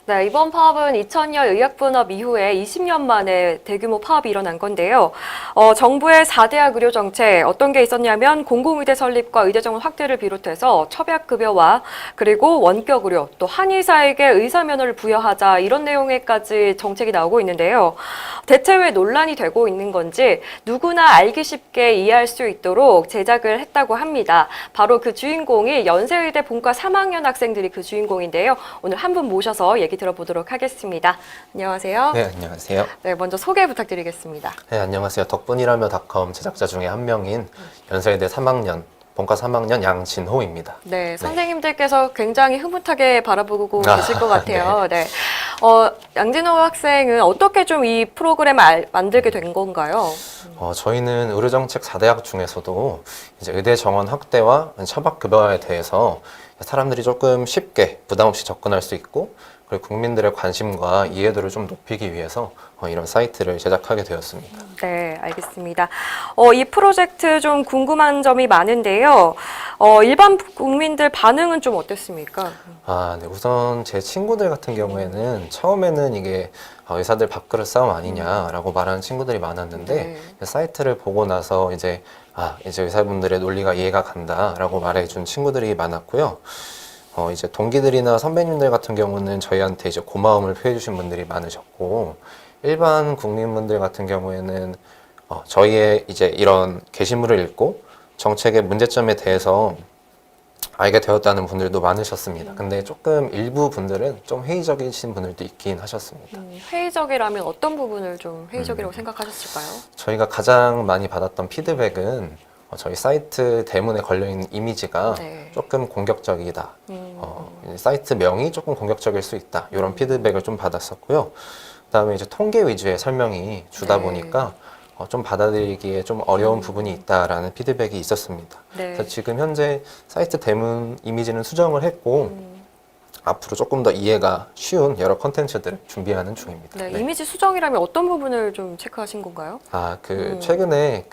네, 이번 파업은 2000년 의학분업 이후에 20년 만에 대규모 파업이 일어난 건데요. 정부의 4대학 의료 정책 어떤 게 있었냐면 공공의대 설립과 의대 정원 확대를 비롯해서 처약급여와 그리고 원격 의료, 또 한의사에게 의사 면허를 부여하자 이런 내용에까지 정책이 나오고 있는데요. 대체 왜 논란이 되고 있는 건지 누구나 알기 쉽게 이해할 수 있도록 제작을 했다고 합니다. 바로 그 주인공이 연세의대 본과 3학년 학생들이 그 주인공인데요. 오늘 한 분 모셔서 얘기 들어보도록 하겠습니다. 안녕하세요. 네, 안녕하세요. 네, 먼저 소개 부탁드리겠습니다. 네, 안녕하세요. 덕분이라며닷컴 제작자 중에 한 명인 연세대 3학년, 본과 3학년 양진호입니다. 네, 선생님들께서 굉장히 흐뭇하게 바라보고 계실 것 같아요. 네. 양진호 학생은 어떻게 좀 이 프로그램을 만들게 된 건가요? 저희는 의료정책 4대학 중에서도 이제 의대 정원 확대와 처박급여에 대해서 사람들이 조금 쉽게 부담 없이 접근할 수 있고 그리고 국민들의 관심과 이해도를 좀 높이기 위해서 이런 사이트를 제작하게 되었습니다. 네, 알겠습니다. 이 프로젝트 좀 궁금한 점이 많은데요. 일반 국민들 반응은 좀 어땠습니까? 네. 우선 제 친구들 같은 경우에는 처음에는 이게 의사들 밥그릇 싸움 아니냐라고 말하는 친구들이 많았는데 네. 사이트를 보고 나서 이제 의사분들의 논리가 이해가 간다라고 말해준 친구들이 많았고요. 이제 동기들이나 선배님들 같은 경우는 저희한테 이제 고마움을 표해 주신 분들이 많으셨고 일반 국민분들 같은 경우에는 저희의 이제 이런 게시물을 읽고 정책의 문제점에 대해서 알게 되었다는 분들도 많으셨습니다. 근데 조금 일부 분들은 좀 회의적이신 분들도 있긴 하셨습니다. 회의적이라면 어떤 부분을 좀 회의적이라고 생각하셨을까요? 저희가 가장 많이 받았던 피드백은 저희 사이트 대문에 걸려있는 이미지가 네. 조금 공격적이다. 사이트 명이 조금 공격적일 수 있다. 이런 피드백을 좀 받았었고요. 그다음에 이제 통계 위주의 설명이 주다 네. 보니까 좀 받아들이기에 좀 어려운 부분이 있다라는 피드백이 있었습니다. 네. 그래서 지금 현재 사이트 대문 이미지는 수정을 했고 앞으로 조금 더 이해가 쉬운 여러 컨텐츠들을 준비하는 중입니다. 네, 네. 이미지 수정이라면 어떤 부분을 좀 체크하신 건가요? 최근에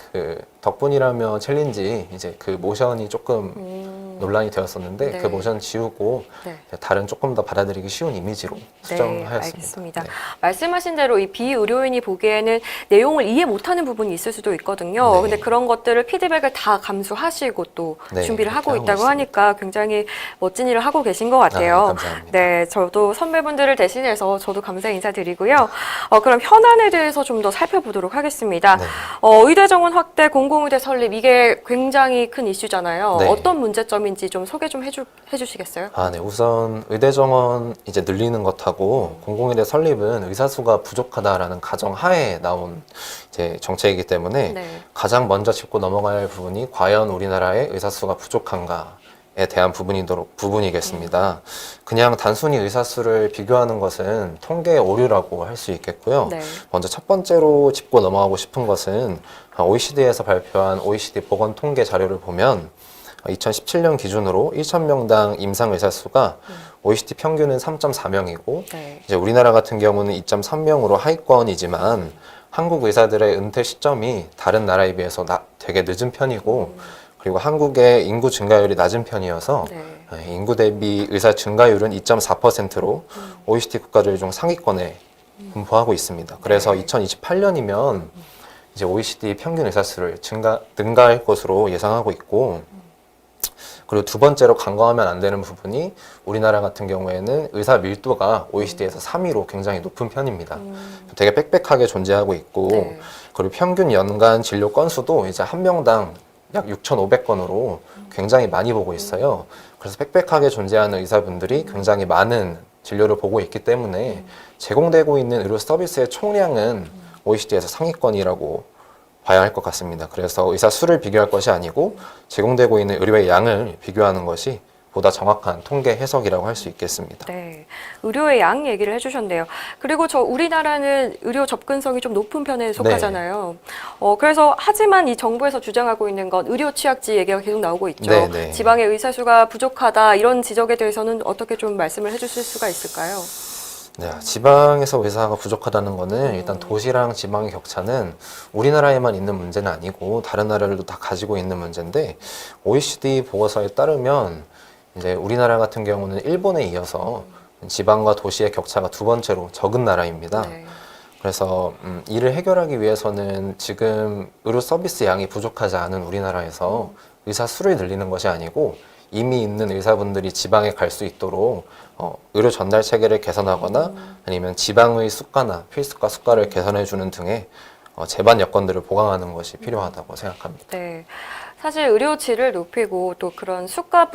덕분이라며 챌린지 이제 그 모션이 조금 논란이 되었었는데 네. 그 모션 지우고 네. 다른 조금 더 받아들이기 쉬운 이미지로 수정하였습니다. 알겠습니다. 네. 말씀하신 대로 이 비의료인이 보기에는 내용을 이해 못하는 부분이 있을 수도 있거든요. 네. 근데 그런 것들을 피드백을 다 감수하시고 또 네, 준비를 하고 그렇게 있다고 하고 하니까 굉장히 멋진 일을 하고 계신 것 같아요. 감사합니다. 네, 저도 선배분들을 대신해서 저도 감사 인사드리고요. 그럼 현안에 대해서 좀 더 살펴보도록 하겠습니다. 네. 의대 정원 확대, 공공의대 설립 이게 굉장히 큰 이슈잖아요. 네. 어떤 문제점인지 좀 소개 좀 해주시겠어요? 네. 우선 의대 정원 이제 늘리는 것하고 공공의대 설립은 의사 수가 부족하다라는 가정 하에 나온 이제 정책이기 때문에 네. 가장 먼저 짚고 넘어가야 할 부분이 과연 우리나라의 의사 수가 부족한가에 대한 부분이겠습니다. 그냥 단순히 의사 수를 비교하는 것은 통계 오류라고 할 수 있겠고요. 네. 먼저 첫 번째로 짚고 넘어가고 싶은 것은 OECD에서 발표한 OECD 보건 통계 자료를 보면 2017년 기준으로 1,000명당 임상 의사 수가 OECD 평균은 3.4명이고 네. 이제 우리나라 같은 경우는 2.3명으로 하위권이지만 한국 의사들의 은퇴 시점이 다른 나라에 비해서 되게 늦은 편이고 그리고 한국의 인구 증가율이 낮은 편이어서 네. 인구 대비 의사 증가율은 2.4%로 OECD 국가들 중 상위권에 분포하고 있습니다. 그래서 2028년이면 이제 OECD 평균 의사 수를 능가할 것으로 예상하고 있고 그리고 두 번째로 간과하면 안 되는 부분이 우리나라 같은 경우에는 의사 밀도가 OECD에서 3위로 굉장히 높은 편입니다. 되게 빽빽하게 존재하고 있고 네. 그리고 평균 연간 진료 건수도 이제 한 명당 약 6,500건으로 굉장히 많이 보고 있어요. 그래서 빽빽하게 존재하는 의사분들이 굉장히 많은 진료를 보고 있기 때문에 제공되고 있는 의료 서비스의 총량은 OECD에서 상위권이라고 봐야 할 것 같습니다. 그래서 의사 수를 비교할 것이 아니고 제공되고 있는 의료의 양을 비교하는 것이 보다 정확한 통계 해석이라고 할 수 있겠습니다. 네, 의료의 양 얘기를 해주셨네요. 그리고 우리나라는 의료 접근성이 좀 높은 편에 속하잖아요. 그래서 하지만 이 정부에서 주장하고 있는 건 의료 취약지 얘기가 계속 나오고 있죠. 네. 지방의 의사 수가 부족하다 이런 지적에 대해서는 어떻게 좀 말씀을 해주실 수가 있을까요? 네, 지방에서 의사가 부족하다는 거는 일단 도시랑 지방의 격차는 우리나라에만 있는 문제는 아니고 다른 나라들도 다 가지고 있는 문제인데 OECD 보고서에 따르면 이제 우리나라 같은 경우는 일본에 이어서 지방과 도시의 격차가 두 번째로 적은 나라입니다. 네. 그래서 이를 해결하기 위해서는 지금 의료 서비스 양이 부족하지 않은 우리나라에서 의사 수를 늘리는 것이 아니고 이미 있는 의사분들이 지방에 갈 수 있도록 의료 전달 체계를 개선하거나 아니면 지방의 수가나 필수가 수가를 개선해 주는 등의 제반 여건들을 보강하는 것이 필요하다고 생각합니다. 네. 사실 의료 질을 높이고 또 그런 수가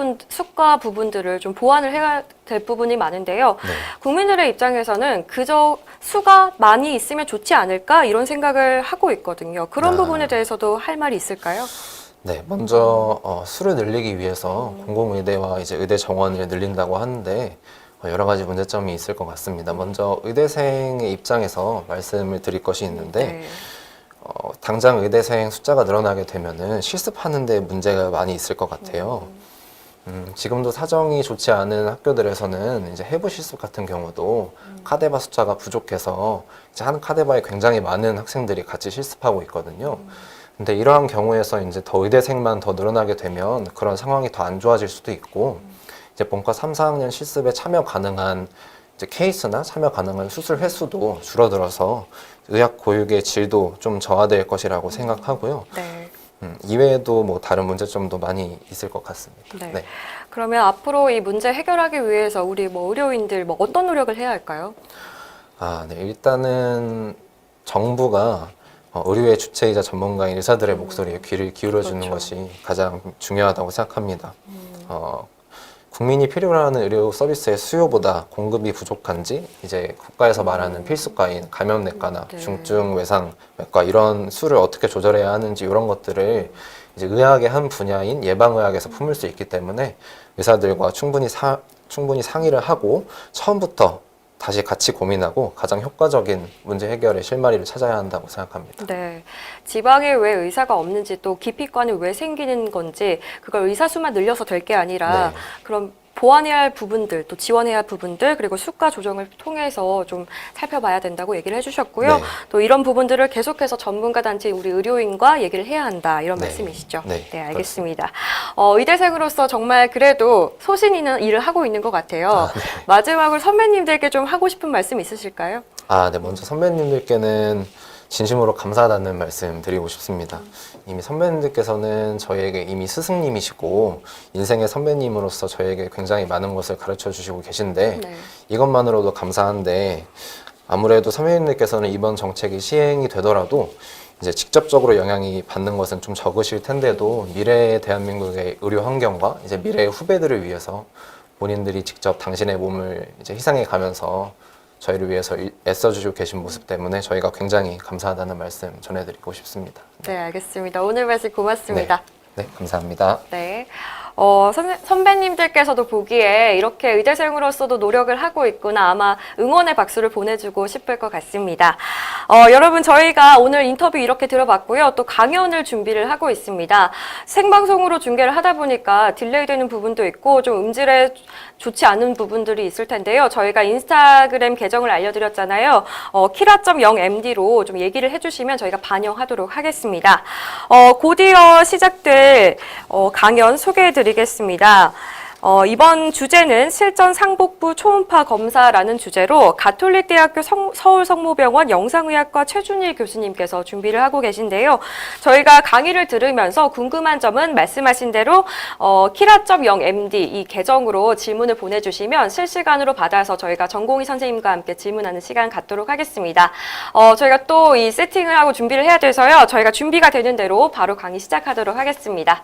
부분들을 좀 보완을 해야 될 부분이 많은데요. 네. 국민들의 입장에서는 그저 수가 많이 있으면 좋지 않을까 이런 생각을 하고 있거든요. 그런 부분에 대해서도 할 말이 있을까요? 네, 먼저 수를 늘리기 위해서 공공의대와 이제 의대 정원을 늘린다고 하는데 여러 가지 문제점이 있을 것 같습니다. 먼저 의대생의 입장에서 말씀을 드릴 것이 있는데 네. 당장 의대생 숫자가 늘어나게 되면은 실습하는 데 문제가 많이 있을 것 같아요. 지금도 사정이 좋지 않은 학교들에서는 이제 해부 실습 같은 경우도 카데바 숫자가 부족해서 이제 한 카데바에 굉장히 많은 학생들이 같이 실습하고 있거든요. 근데 이러한 경우에서 이제 더 의대생만 더 늘어나게 되면 그런 상황이 더 안 좋아질 수도 있고 이제 본과 3, 4학년 실습에 참여 가능한 이제 케이스나 참여 가능한 수술 횟수도 줄어들어서 의학 교육의 질도 좀 저하될 것이라고 생각하고요. 네. 이외에도 뭐 다른 문제점도 많이 있을 것 같습니다. 네. 네. 그러면 앞으로 이 문제 해결하기 위해서 우리 뭐 의료인들 뭐 어떤 노력을 해야 할까요? 네. 일단은 정부가 의료의 주체이자 전문가인 의사들의 목소리에 귀를 기울여주는 그렇죠. 것이 가장 중요하다고 생각합니다. 국민이 필요로 하는 의료 서비스의 수요보다 공급이 부족한지 이제 국가에서 말하는 필수과인 감염내과나 네. 중증 외상외과 이런 수를 어떻게 조절해야 하는지 이런 것들을 이제 의학의 한 분야인 예방의학에서 품을 수 있기 때문에 의사들과 충분히 상의를 하고 처음부터 다시 같이 고민하고 가장 효과적인 문제 해결의 실마리를 찾아야 한다고 생각합니다. 네. 지방에 왜 의사가 없는지 또 기피과는 왜 생기는 건지 그걸 의사 수만 늘려서 될 게 아니라 네. 그럼 보완해야 할 부분들 또 지원해야 할 부분들 그리고 수가 조정을 통해서 좀 살펴봐야 된다고 얘기를 해주셨고요. 네. 또 이런 부분들을 계속해서 전문가 단체 우리 의료인과 얘기를 해야 한다 이런 네. 말씀이시죠? 네, 알겠습니다. 의대생으로서 정말 그래도 소신 있는 일을 하고 있는 것 같아요. 네. 마지막으로 선배님들께 좀 하고 싶은 말씀 있으실까요? 네. 먼저 선배님들께는 진심으로 감사하다는 말씀 드리고 싶습니다. 이미 선배님들께서는 저희에게 이미 스승님이시고 인생의 선배님으로서 저희에게 굉장히 많은 것을 가르쳐 주시고 계신데 네. 이것만으로도 감사한데 아무래도 선배님들께서는 이번 정책이 시행이 되더라도 이제 직접적으로 영향이 받는 것은 좀 적으실 텐데도 미래의 대한민국의 의료 환경과 이제 미래의 후배들을 위해서 본인들이 직접 당신의 몸을 이제 희생해 가면서 저희를 위해서 애써주시고 계신 모습 때문에 저희가 굉장히 감사하다는 말씀 전해드리고 싶습니다. 네, 알겠습니다. 오늘 말씀 고맙습니다. 네, 감사합니다. 네. 선배님들께서도 보기에 이렇게 의대생으로서도 노력을 하고 있구나 아마 응원의 박수를 보내주고 싶을 것 같습니다. 여러분 저희가 오늘 인터뷰 이렇게 들어봤고요. 또 강연을 준비를 하고 있습니다. 생방송으로 중계를 하다 보니까 딜레이 되는 부분도 있고 좀 음질에 좋지 않은 부분들이 있을 텐데요. 저희가 인스타그램 계정을 알려드렸잖아요. 키라.0md로 좀 얘기를 해주시면 저희가 반영하도록 하겠습니다. 곧이어 시작될 강연 소개해드리겠습니다. 이번 주제는 실전 상복부 초음파 검사라는 주제로 가톨릭대학교 서울성모병원 영상의학과 최준일 교수님께서 준비를 하고 계신데요. 저희가 강의를 들으면서 궁금한 점은 말씀하신 대로 키라.0md 이 계정으로 질문을 보내주시면 실시간으로 받아서 저희가 전공의 선생님과 함께 질문하는 시간 갖도록 하겠습니다. 저희가 또 이 세팅을 하고 준비를 해야 돼서요. 저희가 준비가 되는 대로 바로 강의 시작하도록 하겠습니다.